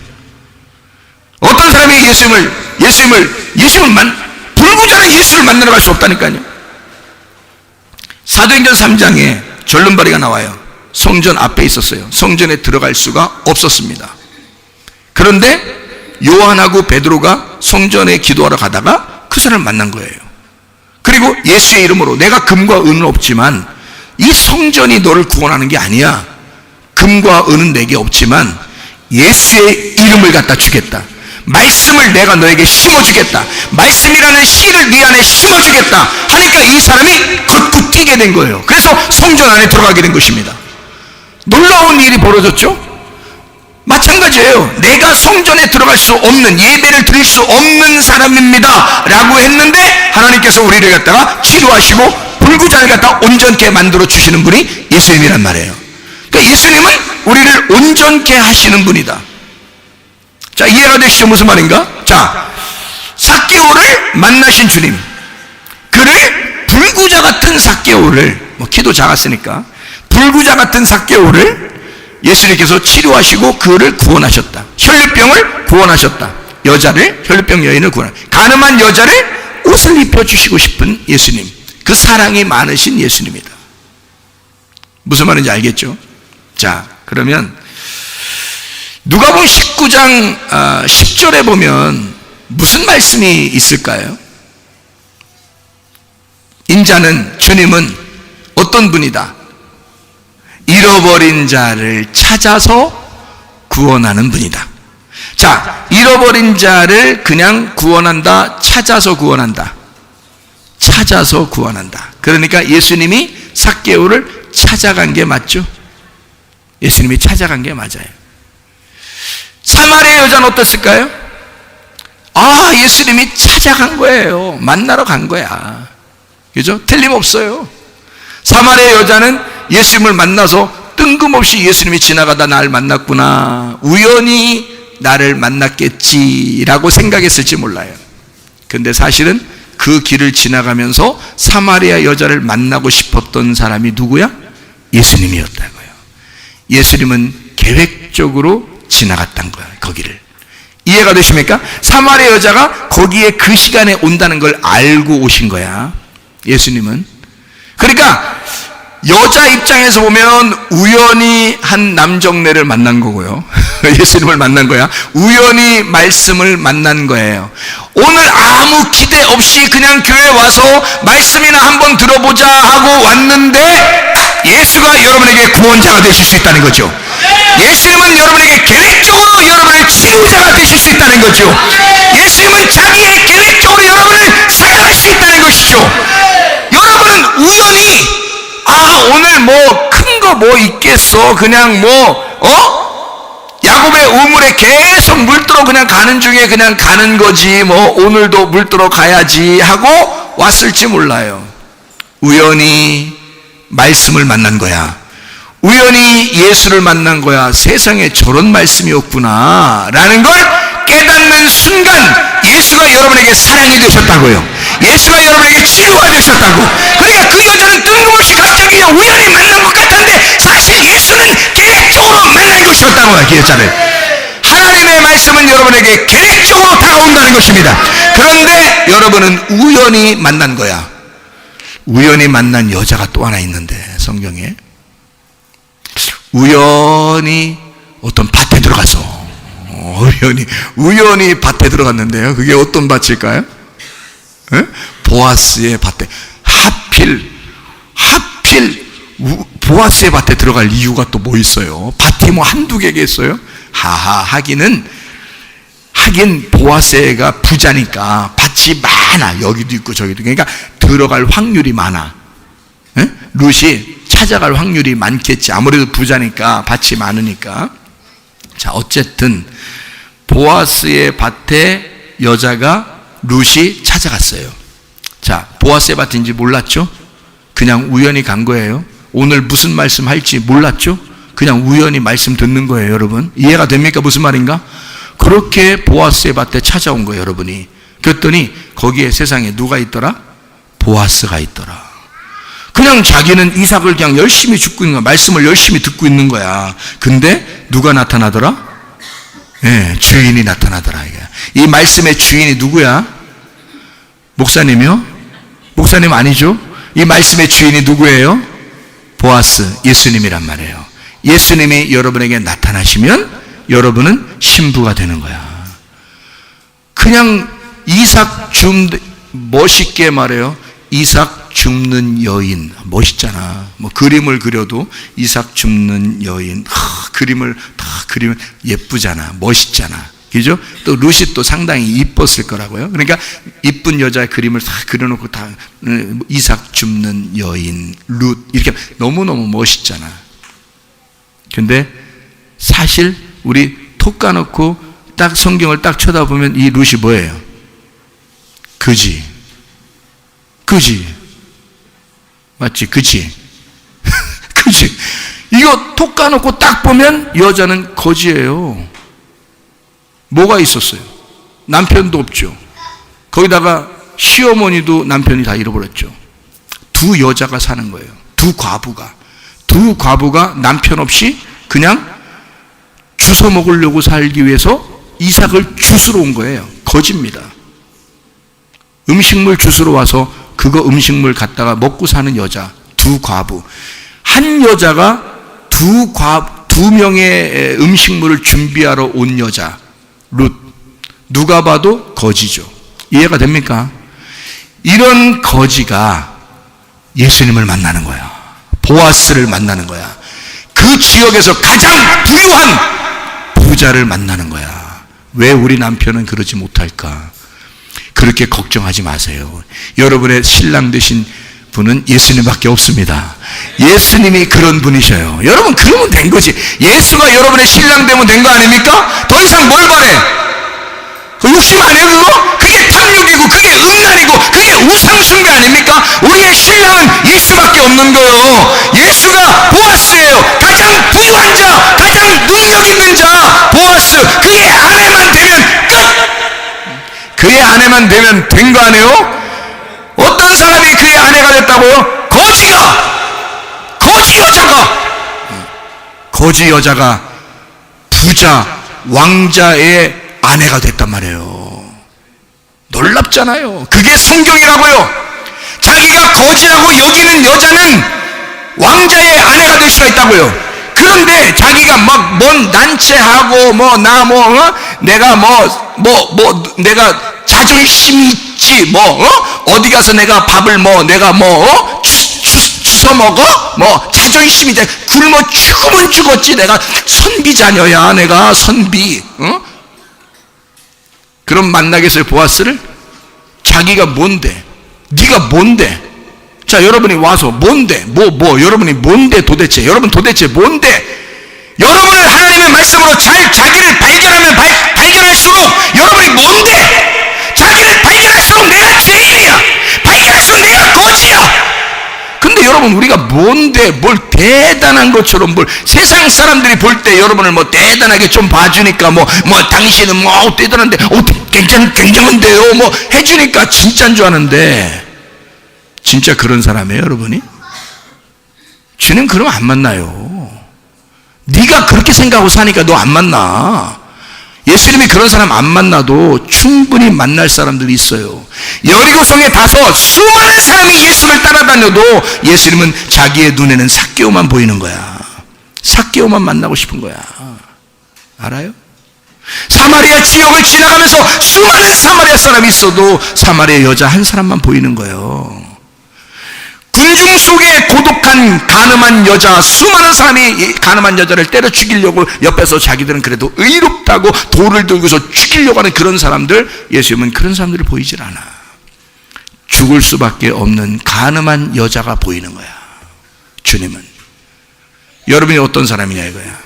어떤 사람이 불구자는 예수를 만나러 갈 수 없다니까요. 사도행전 3장에 절름발이가 나와요. 성전 앞에 있었어요. 성전에 들어갈 수가 없었습니다. 그런데 요한하고 베드로가 성전에 기도하러 가다가 그 사람을 만난 거예요. 그리고 예수의 이름으로 내가 금과 은은 없지만 이 성전이 너를 구원하는 게 아니야. 금과 은은 내게 없지만 예수의 이름을 갖다 주겠다. 말씀을 내가 너에게 심어주겠다. 말씀이라는 씨를 네 안에 심어주겠다 하니까 이 사람이 걷고 뛰게 된 거예요. 그래서 성전 안에 들어가게 된 것입니다. 놀라운 일이 벌어졌죠. 마찬가지예요. 내가 성전에 들어갈 수 없는, 예배를 드릴 수 없는 사람입니다 라고 했는데 하나님께서 우리를 갖다가 치료하시고 불구자를 갖다 온전케 만들어 주시는 분이 예수님이란 말이에요. 그러니까 예수님은 우리를 온전케 하시는 분이다. 자, 이해가 되시죠? 무슨 말인가? 자, 삭개오를 만나신 주님, 그를 불구자 같은 삭개오를, 기도 작았으니까 불구자 같은 삭개오를 예수님께서 치료하시고 그를 구원하셨다. 혈류병을 구원하셨다. 혈류병 여인을 구원하셨다. 가늠한 여자를 옷을 입혀주시고 싶은 예수님, 그 사랑이 많으신 예수님이다. 무슨 말인지 알겠죠? 자, 그러면 누가복음 19장 10절에 보면 무슨 말씀이 있을까요? 인자는, 주님은 어떤 분이다? 잃어버린 자를 찾아서 구원하는 분이다. 자, 잃어버린 자를 그냥 구원한다, 찾아서 구원한다. 찾아서 구원한다. 그러니까 예수님이 삭개오를 찾아간 게 맞죠? 예수님이 찾아간 게 맞아요. 사마리아 여자는 어땠을까요? 예수님이 찾아간 거예요. 만나러 간 거야. 그죠? 틀림없어요. 사마리아 여자는 예수님을 만나서 뜬금없이 예수님이 지나가다 날 만났구나, 우연히 나를 만났겠지라고 생각했을지 몰라요. 근데 사실은 그 길을 지나가면서 사마리아 여자를 만나고 싶었던 사람이 누구야? 예수님이었다고요. 예수님은 계획적으로 지나갔던 거야, 거기를. 이해가 되십니까? 사마리아 여자가 거기에 그 시간에 온다는 걸 알고 오신 거야, 예수님은. 그러니까 여자 입장에서 보면 우연히 한 남정네를 만난 거고요. 예수님을 만난 거야. 우연히 말씀을 만난 거예요. 오늘 아무 기대 없이 그냥 교회 와서 말씀이나 한번 들어보자 하고 왔는데 예수가 여러분에게 구원자가 되실 수 있다는 거죠. 예수님은 여러분에게 계획적으로 여러분의 치유자가 되실 수 있다는 거죠. 예수님은 자기의 계획적으로 여러분을 사용할 수 있다는 것이죠. 여러분은 우연히 오늘 뭐 큰 거 뭐가 뭐 있겠어. 그냥 야곱의 우물에 계속 물들어 그냥 가는 중에 그냥 가는 거지. 오늘도 물들어 가야지 하고 왔을지 몰라요. 우연히 말씀을 만난 거야. 우연히 예수를 만난 거야. 세상에 저런 말씀이 없구나 라는 걸 깨닫는 순간 예수가 여러분에게 사랑이 되셨다고요. 예수가 여러분에게 치유가 되셨다고. 그러니까 그 여자는 뜬금없이 갑자기 그냥 우연히 만난 것 같은데 사실 예수는 계획적으로 만난 것이었다는 거야. 그 여자를. 하나님의 말씀은 여러분에게 계획적으로 다가온다는 것입니다. 그런데 여러분은 우연히 만난 거야. 우연히 만난 여자가 또 하나 있는데 성경에 우연히 어떤 밭에 들어가서 우연히 밭에 들어갔는데요. 그게 어떤 밭일까요? 보아스의 밭에. 하필 보아스의 밭에 들어갈 이유가 또 뭐 있어요? 밭이 뭐 한두 개겠어요? 하긴 보아스가 부자니까 밭이 많아. 여기도 있고 저기도. 그러니까 들어갈 확률이 많아. 룻이 찾아갈 확률이 많겠지. 아무래도 부자니까 밭이 많으니까. 자, 어쨌든 보아스의 밭에 여자가 룻이 찾아갔어요. 자, 보아스의 밭인지 몰랐죠? 그냥 우연히 간 거예요. 오늘 무슨 말씀 할지 몰랐죠? 그냥 우연히 말씀 듣는 거예요. 여러분 이해가 됩니까? 무슨 말인가? 그렇게 보아스의 밭에 찾아온 거예요. 여러분이. 그랬더니 거기에 세상에 누가 있더라? 보아스가 있더라. 그냥 자기는 이삭을 그냥 열심히 죽고 있는 거야. 말씀을 열심히 듣고 있는 거야. 근데 누가 나타나더라? 주인이 나타나더라. 이 말씀의 주인이 누구야? 목사님이요? 목사님 아니죠? 이 말씀의 주인이 누구예요? 보아스, 예수님이란 말이에요. 예수님이 여러분에게 나타나시면 여러분은 신부가 되는 거야. 그냥 이삭 멋있게 말해요. 이삭 줍는 여인. 멋있잖아. 그림을 그려도 이삭 줍는 여인. 그림을 예쁘잖아. 멋있잖아. 그죠? 또 룻이 또 상당히 이뻤을 거라고요. 그러니까 이쁜 여자의 그림을 다 그려놓고 다 이삭 줍는 여인, 룻 이렇게 너무너무 멋있잖아. 근데 사실 우리 톡 까놓고 딱 성경을 딱 쳐다보면 이 룻이 뭐예요? 그지. 맞지? 그지? 그지? 이거 톡 까놓고 딱 보면 여자는 거지예요. 뭐가 있었어요? 남편도 없죠. 거기다가 시어머니도 남편이 다 잃어버렸죠. 두 여자가 사는 거예요. 두 과부가 남편 없이 그냥 주워 먹으려고 살기 위해서 이삭을 주스러 온 거예요. 거지입니다. 음식물 주스러 와서 그거 음식물 갖다가 먹고 사는 여자, 두 과부. 한 여자가 두 명의 음식물을 준비하러 온 여자, 룻. 누가 봐도 거지죠. 이해가 됩니까? 이런 거지가 예수님을 만나는 거야. 보아스를 만나는 거야. 그 지역에서 가장 부유한 부자를 만나는 거야. 왜 우리 남편은 그러지 못할까? 그렇게 걱정하지 마세요. 여러분의 신랑 되신 분은 예수님밖에 없습니다. 예수님이 그런 분이셔요. 여러분 그러면 된 거지. 예수가 여러분의 신랑 되면 된 거 아닙니까? 더 이상 뭘 바래? 그 욕심 아니에요 그거? 그게 탐욕이고 그게 음란이고 그게 우상숭배 아닙니까? 우리의 신랑은 예수밖에 없는 거예요. 예수가 보아스예요. 가장 부유한 자, 가장 능력 있는 자 보아스. 그의 아내만 되면 끝. 그의 아내만 되면 된 거 아니에요? 어떤 사람이 그의 아내가 됐다고요? 거지 여자가 부자 왕자의 아내가 됐단 말이에요. 놀랍잖아요. 그게 성경이라고요. 자기가 거지라고 여기는 여자는 왕자의 아내가 될 수가 있다고요. 그런데 자기가 막 뭔 난체하고 내가 자존심이 있지 어디 가서 내가 밥을 주워 먹어? 자존심이 굶어 죽으면 죽었지. 내가 선비자녀야. 내가 선비. 그럼 만나겠어요 보아스를? 자기가 뭔데? 네가 뭔데? 자, 여러분이 와서 뭔데? 여러분이 뭔데 도대체? 여러분 도대체 뭔데? 여러분을 하나님의 말씀으로 자기를 발견할수록 여러분이 뭔데? 자기를 발견할수록 내가 죄인이야. 발견할수록 내가 거지야. 근데 여러분, 우리가 뭔데, 뭘 대단한 것처럼, 뭘 세상 사람들이 볼 때 여러분을 뭐 대단하게 좀 봐주니까 당신은 대단한데, 굉장한데요, 해주니까 진짜인 줄 아는데, 진짜 그런 사람이에요, 여러분이? 쟤는 그럼 안 만나요. 네가 그렇게 생각하고 사니까 너 안 만나. 예수님이 그런 사람 안 만나도 충분히 만날 사람들이 있어요. 여리고성에 가서 수많은 사람이 예수를 따라다녀도 예수님은 자기의 눈에는 삭개오만 보이는 거야. 삭개오만 만나고 싶은 거야. 알아요? 사마리아 지역을 지나가면서 수많은 사마리아 사람이 있어도 사마리아 여자 한 사람만 보이는 거예요. 군중 속에 고독한 가늠한 여자, 수많은 사람이 가늠한 여자를 때려 죽이려고 옆에서 자기들은 그래도 의롭다고 돌을 들고서 죽이려고 하는 그런 사람들, 예수님은 그런 사람들이 보이질 않아. 죽을 수밖에 없는 가늠한 여자가 보이는 거야, 주님은. 여러분이 어떤 사람이냐 이거야.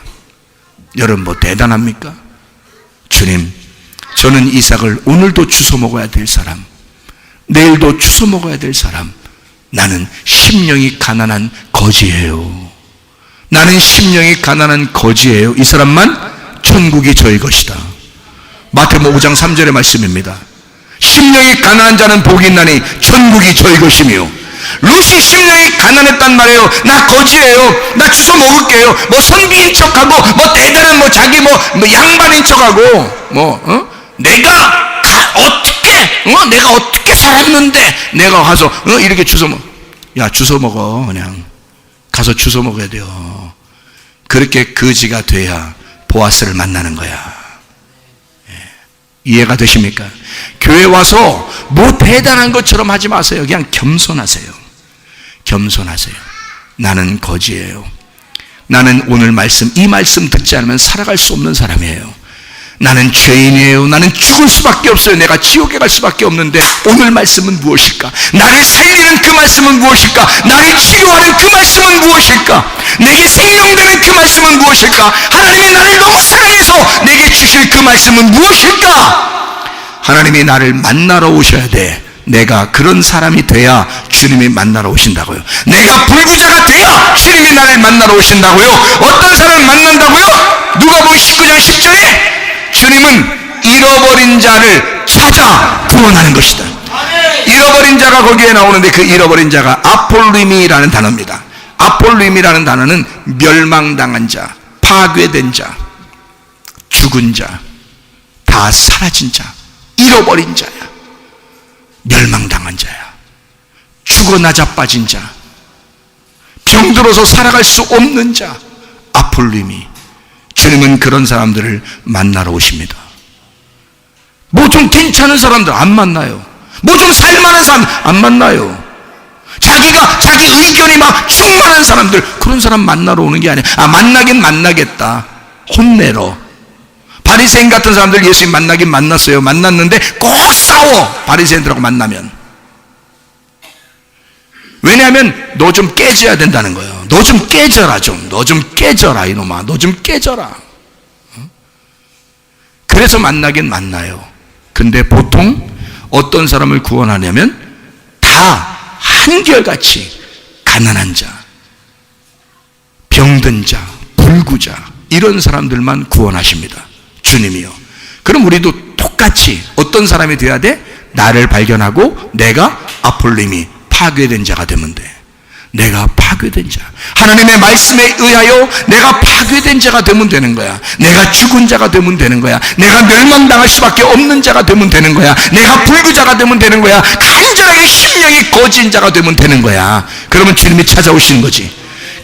여러분 뭐 대단합니까? 주님, 저는 이삭을 오늘도 주워 먹어야 될 사람, 내일도 주워 먹어야 될 사람, 나는 심령이 가난한 거지예요. 나는 심령이 가난한 거지예요. 이 사람만 천국이 저의 것이다. 마태복음 5장 3절의 말씀입니다. 심령이 가난한 자는 복이 있나니 천국이 저의 것이며. 룻이 심령이 가난했단 말이에요. 나 거지예요. 나 주워 먹을게요. 선비인 척하고 대단한 자기 양반인 척하고 내가 어떻게 살았는데 내가 가서 이렇게 주워 먹어. 야, 주워 먹어. 그냥 가서 주워 먹어야 돼요. 그렇게 거지가 돼야 보아스를 만나는 거야. 이해가 되십니까? 교회 와서 뭐 대단한 것처럼 하지 마세요. 그냥 겸손하세요. 겸손하세요. 나는 거지예요. 나는 오늘 이 말씀 듣지 않으면 살아갈 수 없는 사람이에요. 나는 죄인이에요. 나는 죽을 수밖에 없어요. 내가 지옥에 갈 수밖에 없는데 오늘 말씀은 무엇일까? 나를 살리는 그 말씀은 무엇일까? 나를 치료하는 그 말씀은 무엇일까? 내게 생명되는 그 말씀은 무엇일까? 하나님이 나를 너무 사랑해서 내게 주실 그 말씀은 무엇일까? 하나님이 나를 만나러 오셔야 돼. 내가 그런 사람이 돼야 주님이 만나러 오신다고요. 내가 불구자가 돼야 주님이 나를 만나러 오신다고요. 어떤 사람을 만난다고요? 누가복음 19장 10절에 주님은 잃어버린 자를 찾아 구원하는 것이다. 잃어버린 자가 거기에 나오는데 그 잃어버린 자가 아폴림이라는 단어입니다. 아폴림이라는 단어는 멸망당한 자, 파괴된 자, 죽은 자, 다 사라진 자, 잃어버린 자야. 멸망당한 자야. 죽어 나자빠진 자, 병들어서 살아갈 수 없는 자, 아폴림이. 주님은 그런 사람들을 만나러 오십니다. 좀 괜찮은 사람들 안 만나요. 좀 살만한 사람 안 만나요. 자기 의견이 충만한 사람들, 그런 사람 만나러 오는 게 아니야. 만나긴 만나겠다. 혼내러. 바리새인 같은 사람들 예수님 만나긴 만났어요. 만났는데 꼭 싸워. 바리새인들하고 만나면. 왜냐하면 너 좀 깨져야 된다는 거예요. 너 좀 깨져라 좀. 너 좀 깨져라 이놈아. 너 좀 깨져라. 그래서 만나긴 만나요. 근데 보통 어떤 사람을 구원하냐면 다 한결같이 가난한 자, 병든 자, 불구자 이런 사람들만 구원하십니다. 주님이요. 그럼 우리도 똑같이 어떤 사람이 돼야 돼? 나를 발견하고 내가 아폴림이 파괴된 자가 되면 돼. 내가 파괴된 자, 하나님의 말씀에 의하여 내가 파괴된 자가 되면 되는 거야. 내가 죽은 자가 되면 되는 거야. 내가 멸망당할 수밖에 없는 자가 되면 되는 거야. 내가 불구자가 되면 되는 거야. 간절하게 심령이 거진 자가 되면 되는 거야. 그러면 주님이 찾아오시는 거지.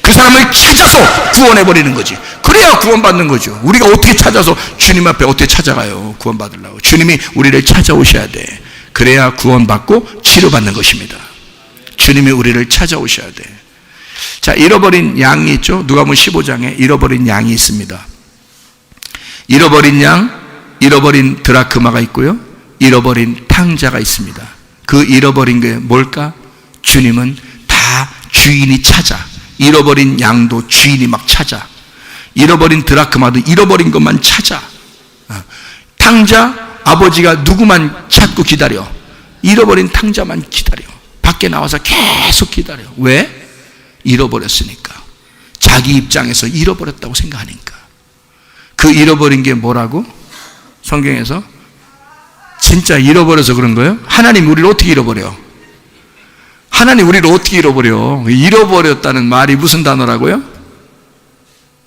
그 사람을 찾아서 구원해버리는 거지. 그래야 구원받는 거죠. 우리가 어떻게 찾아서 주님 앞에 어떻게 찾아가요? 구원받으려고. 주님이 우리를 찾아오셔야 돼. 그래야 구원받고 치료받는 것입니다. 주님이 우리를 찾아오셔야 돼. 자, 잃어버린 양이 있죠. 누가복음 15장에 잃어버린 양이 있습니다. 잃어버린 양, 잃어버린 드라크마가 있고요, 잃어버린 탕자가 있습니다. 그 잃어버린 게 뭘까? 주님은 다 주인이 찾아. 잃어버린 양도 주인이 막 찾아. 잃어버린 드라크마도 잃어버린 것만 찾아. 탕자, 아버지가 누구만 찾고 기다려? 잃어버린 탕자만 기다려. 밖에 나와서 계속 기다려. 왜? 잃어버렸으니까. 자기 입장에서 잃어버렸다고 생각하니까. 그 잃어버린 게 뭐라고? 성경에서 진짜 잃어버려서 그런 거예요? 하나님 우리를 어떻게 잃어버려? 하나님 우리를 어떻게 잃어버려? 잃어버렸다는 말이 무슨 단어라고요?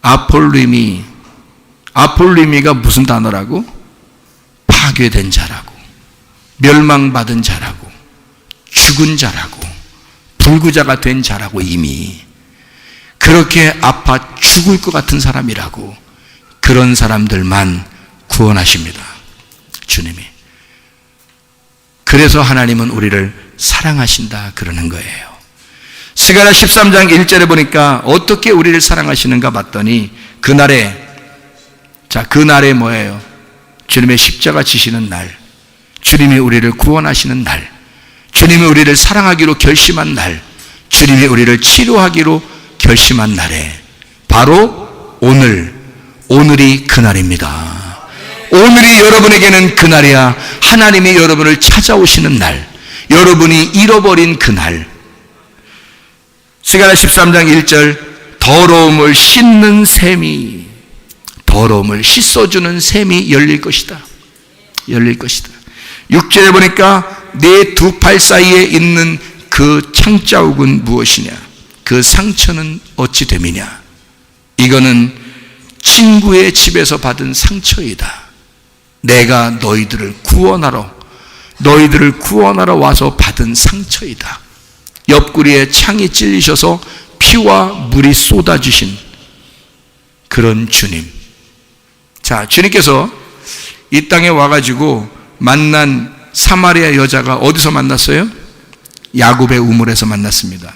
아폴리미. 아폴리미가 무슨 단어라고? 파괴된 자라고, 멸망받은 자라고, 죽은 자라고, 불구자가 된 자라고. 이미 그렇게 아파 죽을 것 같은 사람이라고. 그런 사람들만 구원하십니다, 주님이. 그래서 하나님은 우리를 사랑하신다 그러는 거예요. 스가랴 13장 1절에 보니까 어떻게 우리를 사랑하시는가 봤더니 그날에 뭐예요? 주님의 십자가 지시는 날, 주님이 우리를 구원하시는 날, 주님이 우리를 사랑하기로 결심한 날, 주님이 우리를 치료하기로 결심한 날에 바로 오늘이 그날입니다. 오늘이 여러분에게는 그날이야. 하나님이 여러분을 찾아오시는 날, 여러분이 잃어버린 그날. 스가랴 13장 1절, 더러움을 씻는 셈이, 더러움을 씻어주는 셈이 열릴 것이다. 열릴 것이다. 6절에 보니까 내 두 팔 사이에 있는 그 창자욱은 무엇이냐? 그 상처는 어찌 됨이냐? 이거는 친구의 집에서 받은 상처이다. 내가 너희들을 구원하러 와서 받은 상처이다. 옆구리에 창이 찔리셔서 피와 물이 쏟아지신 그런 주님. 자, 주님께서 이 땅에 와가지고 만난 사마리아 여자가 어디서 만났어요? 야곱의 우물에서 만났습니다.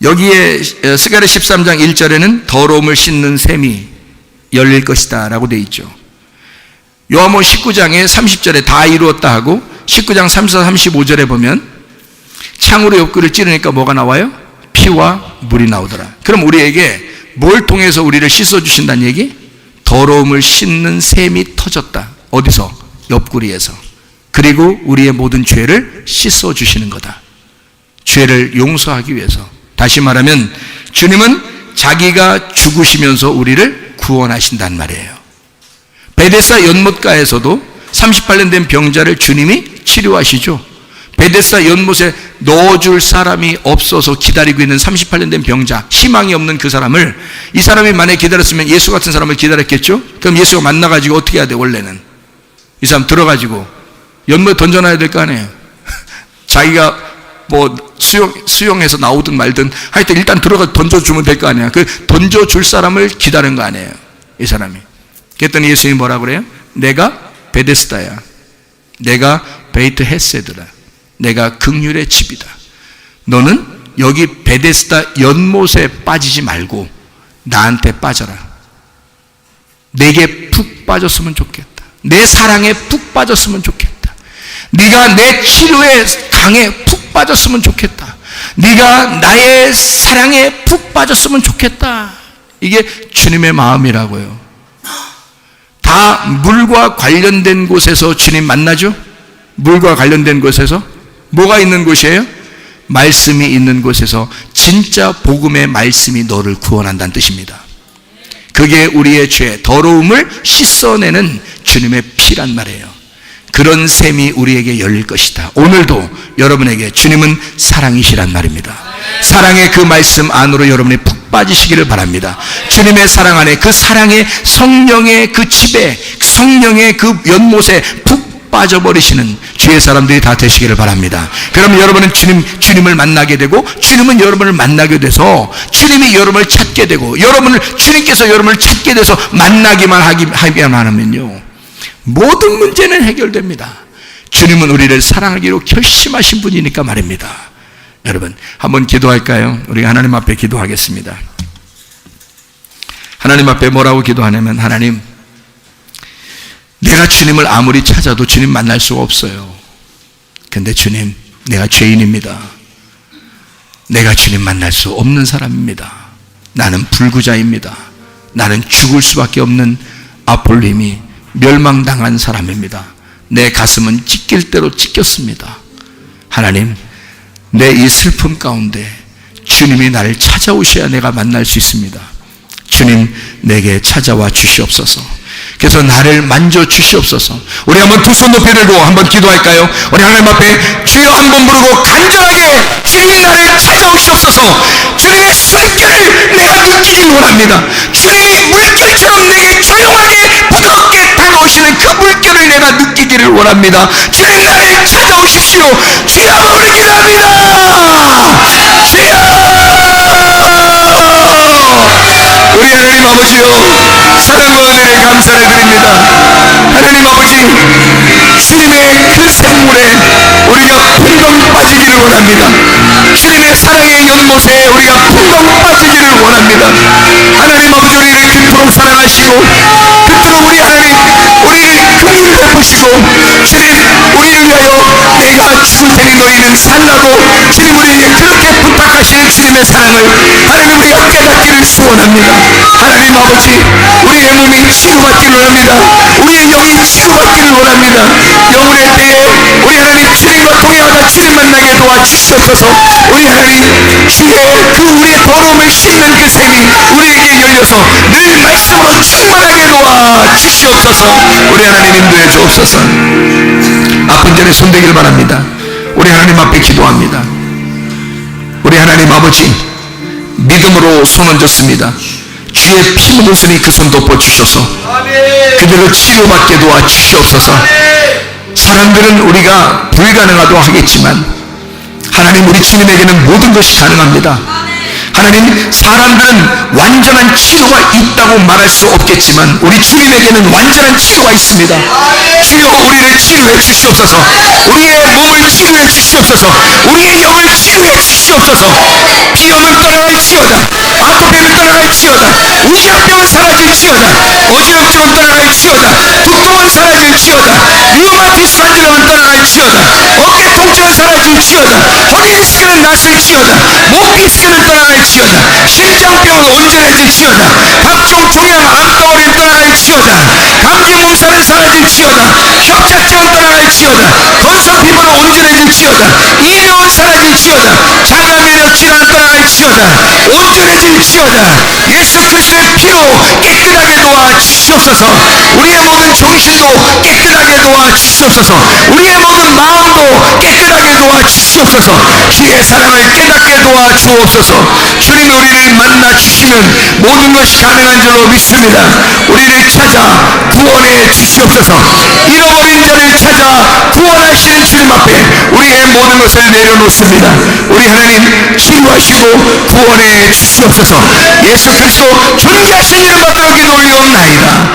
여기에 스가랴 13장 1절에는 더러움을 씻는 셈이 열릴 것이다 라고 되어 있죠. 요한복음 19장에 30절에 다 이루었다 하고 19장 34, 35절에 보면 창으로 옆구리를 찌르니까 뭐가 나와요? 피와 물이 나오더라. 그럼 우리에게 뭘 통해서 우리를 씻어주신다는 얘기? 더러움을 씻는 셈이 터졌다. 어디서? 옆구리에서. 그리고 우리의 모든 죄를 씻어주시는 거다. 죄를 용서하기 위해서. 다시 말하면 주님은 자기가 죽으시면서 우리를 구원하신단 말이에요. 베데스다 연못가에서도 38년 된 병자를 주님이 치료하시죠. 베데스다 연못에 넣어줄 사람이 없어서 기다리고 있는 38년 된 병자, 희망이 없는 그 사람을, 이 사람이 만약에 기다렸으면 예수 같은 사람을 기다렸겠죠? 그럼 예수가 만나가지고 어떻게 해야 돼? 원래는 이 사람 들어가지고 연못에 던져놔야 될 거 아니에요. 자기가 뭐 수영해서 나오든 말든 하여튼 일단 들어가 던져주면 될 거 아니야. 그 던져줄 사람을 기다린 거 아니에요, 이 사람이. 그랬더니 예수님이 뭐라 그래요? 내가 베데스다야. 내가 베이트 헤세드라. 내가 긍휼의 집이다. 너는 여기 베데스다 연못에 빠지지 말고 나한테 빠져라. 내게 푹 빠졌으면 좋겠다. 내 사랑에 푹 빠졌으면 좋겠다. 네가 내 치료의 강에 푹 빠졌으면 좋겠다. 네가 나의 사랑에 푹 빠졌으면 좋겠다. 이게 주님의 마음이라고요. 다 물과 관련된 곳에서 주님 만나죠? 물과 관련된 곳에서 뭐가 있는 곳이에요? 말씀이 있는 곳에서 진짜 복음의 말씀이 너를 구원한다는 뜻입니다. 그게 우리의 죄, 더러움을 씻어내는 주님의 피란 말이에요. 그런 셈이 우리에게 열릴 것이다. 오늘도 여러분에게 주님은 사랑이시란 말입니다. 사랑의 그 말씀 안으로 여러분이 푹 빠지시기를 바랍니다. 주님의 사랑 안에, 그 사랑의 성령의 그 집에, 성령의 그 연못에 푹 빠져버리시는 주의 사람들이 다 되시기를 바랍니다. 그러면 여러분은 주님을 만나게 되고, 주님은 여러분을 만나게 돼서 주님이 여러분을 찾게 되고, 주님께서 여러분을 찾게 돼서 만나기만 하면요, 모든 문제는 해결됩니다. 주님은 우리를 사랑하기로 결심하신 분이니까 말입니다. 여러분, 한번 기도할까요? 우리 하나님 앞에 기도하겠습니다. 하나님 앞에 뭐라고 기도하냐면, 하나님, 내가 주님을 아무리 찾아도 주님 만날 수가 없어요. 근데 주님, 내가 죄인입니다. 내가 주님 만날 수 없는 사람입니다. 나는 불구자입니다. 나는 죽을 수밖에 없는 아폴림이 멸망당한 사람입니다. 내 가슴은 찢길 대로 찢겼습니다. 하나님, 내 이 슬픔 가운데 주님이 나를 찾아오셔야 내가 만날 수 있습니다. 주님, 내게 찾아와 주시옵소서. 그래서 나를 만져 주시옵소서. 우리 한번 두 손 높이 들고 한번 기도할까요? 우리 하나님 앞에 주여 한번 부르고 간절하게 주님이 나를 찾아오시옵소서. 주님의 손길을 내가 느끼길 원합니다. 주님이 물결처럼 내게 조용하게 부드럽게 다가오시는 그 물결을 내가 느끼기를 원합니다. 주님, 나를 찾아오십시오. 주여 한번 기도합니다. 주여! 우리 하나님 아버지요, 사랑과 은혜를 감사를 드립니다. 하나님 아버지, 주님의 그 샘물에 우리가 풍덩 빠지기를 원합니다. 주님의 사랑의 연못에 우리가 풍덩 빠지기를 원합니다. 하나님 아버지, 우리를 그토록 사랑하시고 그토록 우리 하나님 우리를 긍휼히 베푸시고, 주님 우리를 위하여 내가 죽을 테니 너희는 살라고 주님 우리에게 그렇게 부탁하시는 주님의 사랑을 하나님 우리가 깨닫기를 소원합니다. 하나님 아버지, 우리의 몸이 치유받기를 원합니다. 우리의 영이 치유받기를 원합니다. 영혼의 때에 우리 하나님 주님과 동행하다 주님 만나게 도와주시옵소서. 우리 하나님 주의 그 우리의 더러움을 씻는 그 샘이 우리에게 열려서 늘 말씀으로 충만하게 도와주시옵소서. 우리 하나님 인도해 주옵소서. 아픈 자를 손대기를 바랍니다. 우리 하나님 앞에 기도합니다. 우리 하나님 아버지, 믿음으로 손 얹었습니다. 주의 피 묻었으니 그 손 덮어주셔서 그대로 치료받게 도와주시옵소서. 사람들은 우리가 불가능하도 하겠지만 하나님 우리 주님에게는 모든 것이 가능합니다. 하나님, 사람들은 완전한 치료가 있다고 말할 수 없겠지만 우리 주님에게는 완전한 치료가 있습니다. 주여, 우리를 치료해 주시옵소서. 우리의 몸을 치료해 주시옵소서. 우리의 영을 치료해 주시옵소서. 비염은 떠나갈지어다. 아토피는 떠나갈지어다. 우지병은 사라질지어다. 어지럽증은 떠나갈지어다. 두통은 사라질지어다. 류마티스만 질환은 떠나갈지어다. 어깨 통증은 사라질지어다. 허리 디스크는 났을지어다. 목 디스크는 떠나갈지어다. 심장병은 온전해질지어다. 각종 종양 암덩어리는 떠나갈지어다. 감기 몸살은 사라질지어다. 협착증은 떠나갈지어다. 건성 피부는 온전해질지어다. 이명은 사라질지어다. 장암면역 질환은 떠나갈지어다. 온전해질지어다. 예수 그리스도의 피로 깨끗하게 도와주시옵소서. 우리의 모든 정신도 깨끗하게 도와주시옵소서. 우리의 모든 마음도 깨끗하게 도와주시옵소서. 주의 사랑을 깨닫게 도와주옵소서. 주님, 우리를 만나 주시면 모든 것이 가능한 줄로 믿습니다. 우리를 찾아 구원해 주시옵소서. 잃어버린 자를 찾아 구원하시는 주님 앞에 우리의 모든 것을 내려놓습니다. 우리 하나님 치유하시고 구원해 주시옵소서. 예수 그리스도 존귀하신 이름 받들어 기도 올리옵나이다.